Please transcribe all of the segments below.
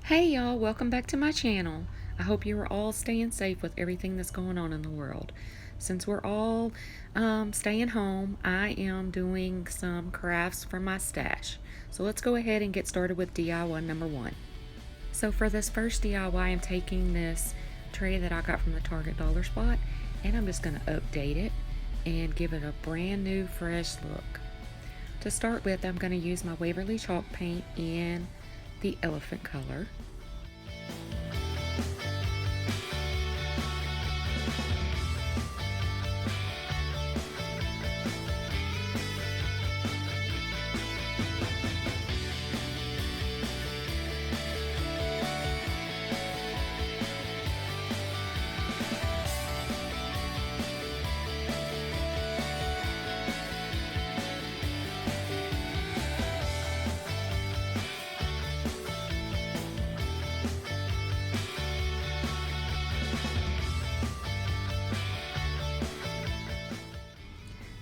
Hey y'all, welcome back to my channel. I hope you are all staying safe with everything that's going on in the world. Since we're all staying home, I am doing some crafts from my stash. So let's go ahead and get started with DIY number one. So for this first DIY, I'm taking this tray that I got from the Target dollar spot and I'm just going to update it and give it a brand new fresh look. To start with, I'm going to use my Waverly chalk paint in the elephant color.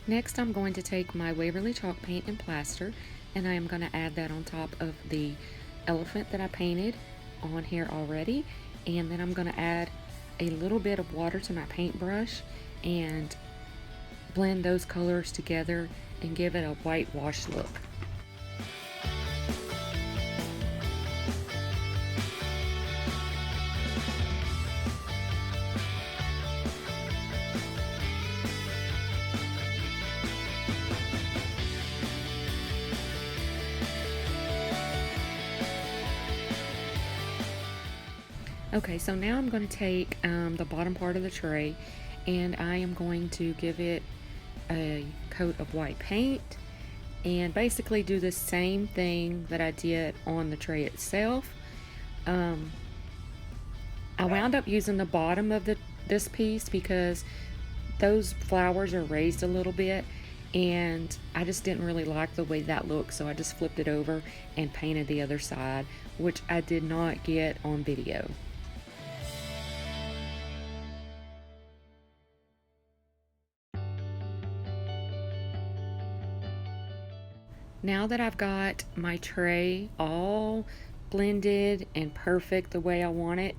Next, I'm going to take my Waverly chalk paint and plaster, and I am going to add that on top of the elephant that I painted on here already. And then I'm going to add a little bit of water to my paintbrush and blend those colors together and give it a whitewash look. Okay, so now I'm going to take the bottom part of the tray and I am going to give it a coat of white paint and basically do the same thing that I did on the tray itself. I wound up using the bottom of this piece because those flowers are raised a little bit and I just didn't really like the way that looked, so I just flipped it over and painted the other side, which I did not get on video. Now that I've got my tray all blended and perfect the way I want it,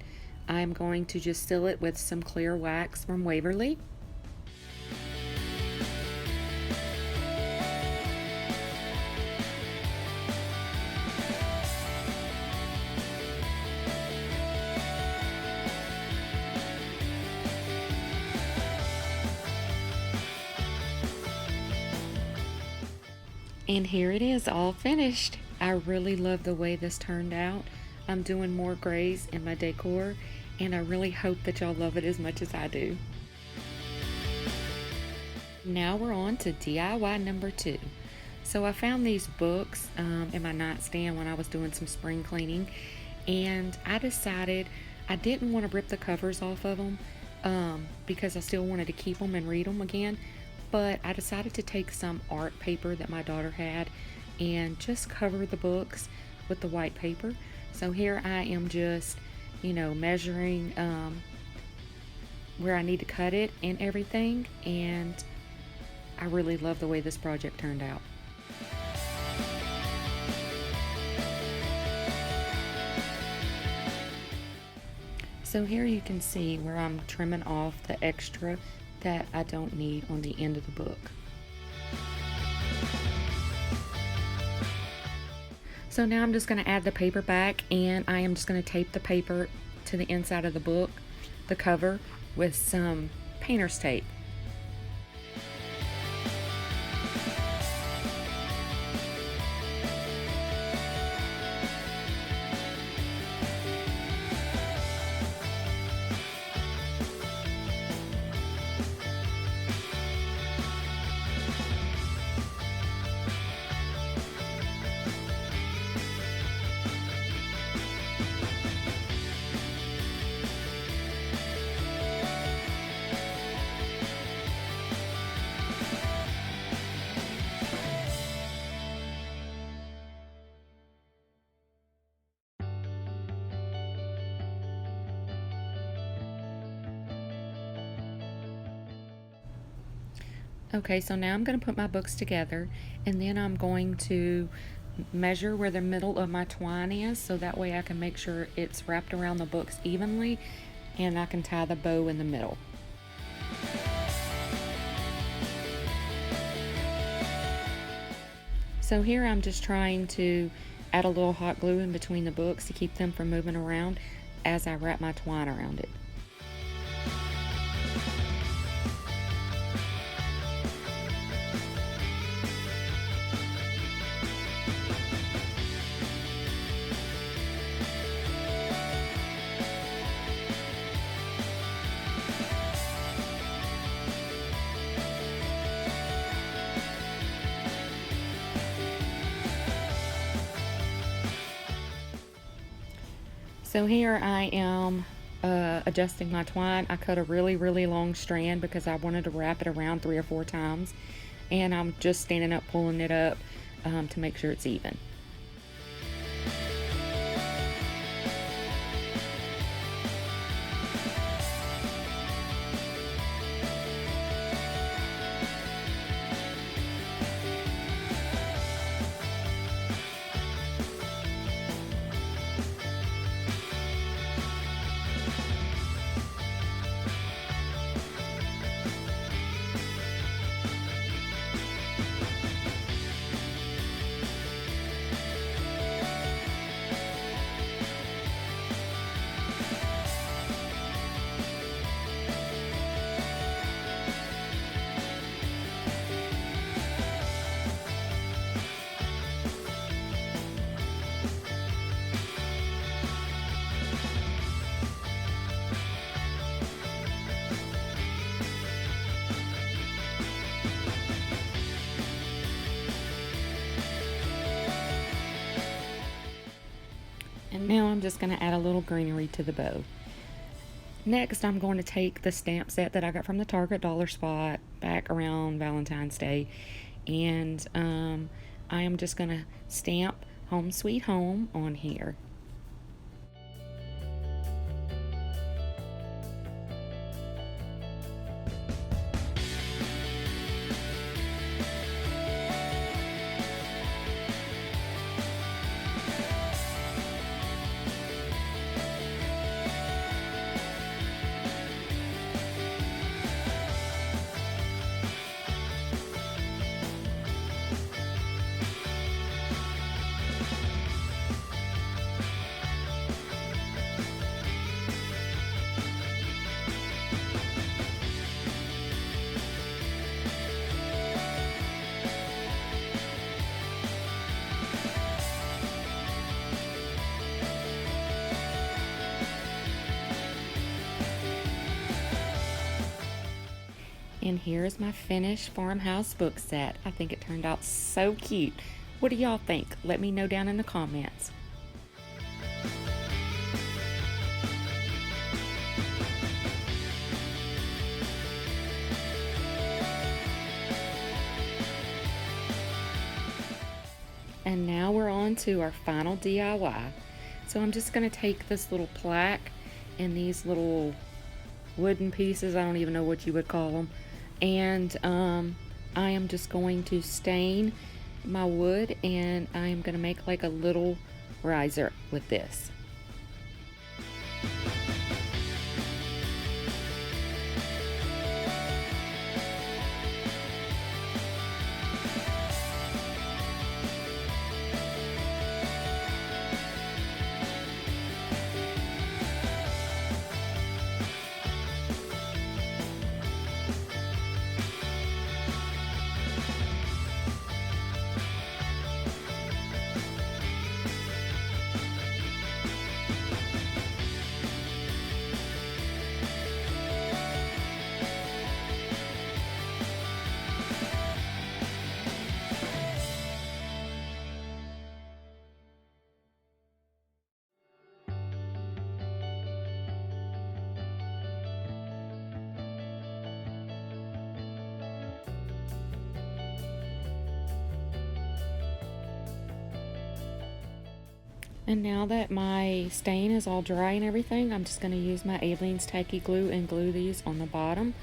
I'm going to just seal it with some clear wax from Waverly. And here it is, all finished. I really love the way this turned out. I'm doing more grays in my decor, and I really hope that y'all love it as much as I do. Now we're on to DIY number two. So I found these books in my nightstand when I was doing some spring cleaning, and I decided I didn't want to rip the covers off of them because I still wanted to keep them and read them again. But I decided to take some art paper that my daughter had and just cover the books with the white paper. So here I am just, measuring where I need to cut it and everything. And I really love the way this project turned out. So here you can see where I'm trimming off the extra that I don't need on the end of the book. So now I'm just going to add the paper back, and I am just going to tape the paper to the inside of the book, the cover, with some painter's tape. Okay, so now I'm going to put my books together, and then I'm going to measure where the middle of my twine is, so that way I can make sure it's wrapped around the books evenly and I can tie the bow in the middle. So here I'm just trying to add a little hot glue in between the books to keep them from moving around as I wrap my twine around it. So here I am adjusting my twine. I cut a really long strand because I wanted to wrap it around 3 or 4 times, and I'm just standing up pulling it up to make sure it's even. And now I'm just going to add a little greenery to the bow. Next, I'm going to take the stamp set that I got from the Target dollar spot back around Valentine's Day, and I am just going to stamp Home Sweet Home on here. And here's my finished Farmhouse book set. I think it turned out so cute. What do y'all think? Let me know down in the comments. And now we're on to our final DIY. So I'm just going to take this little plaque and these little wooden pieces, I don't even know what you would call them, and I am just going to stain my wood, and I am going to make like a little riser with this. And now that my stain is all dry and everything, I'm just going to use my Aleene's Tacky Glue and glue these on the bottom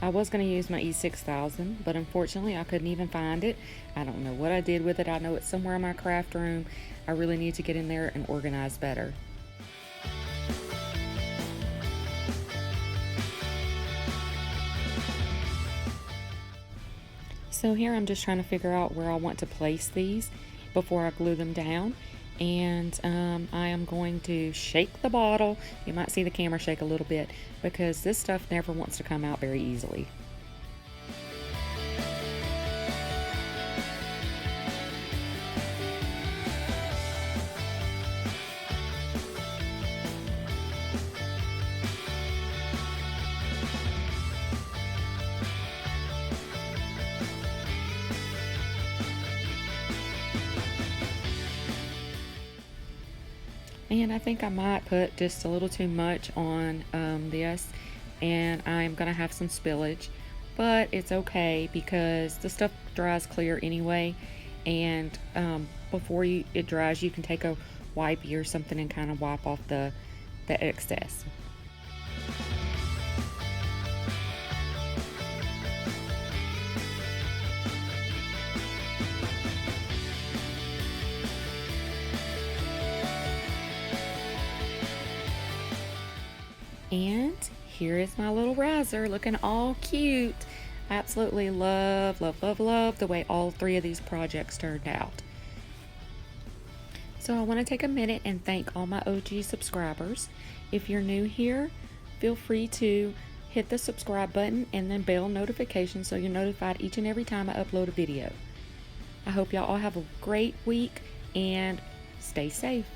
I was going to use my E6000, but unfortunately I couldn't even find it. I don't know what I did with it. I know it's somewhere in my craft room. I really need to get in there and organize better. So here I'm just trying to figure out where I want to place these before I glue them down. And I am going to shake the bottle. You might see the camera shake a little bit because this stuff never wants to come out very easily. And I think I might put just a little too much on this, and I'm gonna have some spillage, but it's okay because the stuff dries clear anyway. And before it dries, you can take a wipey or something and kind of wipe off the excess. And here is my little riser looking all cute. I absolutely love, love, love, love the way all three of these projects turned out. So I want to take a minute and thank all my OG subscribers. If you're new here, feel free to hit the subscribe button and then bell notification so you're notified each and every time I upload a video. I hope y'all all have a great week and stay safe.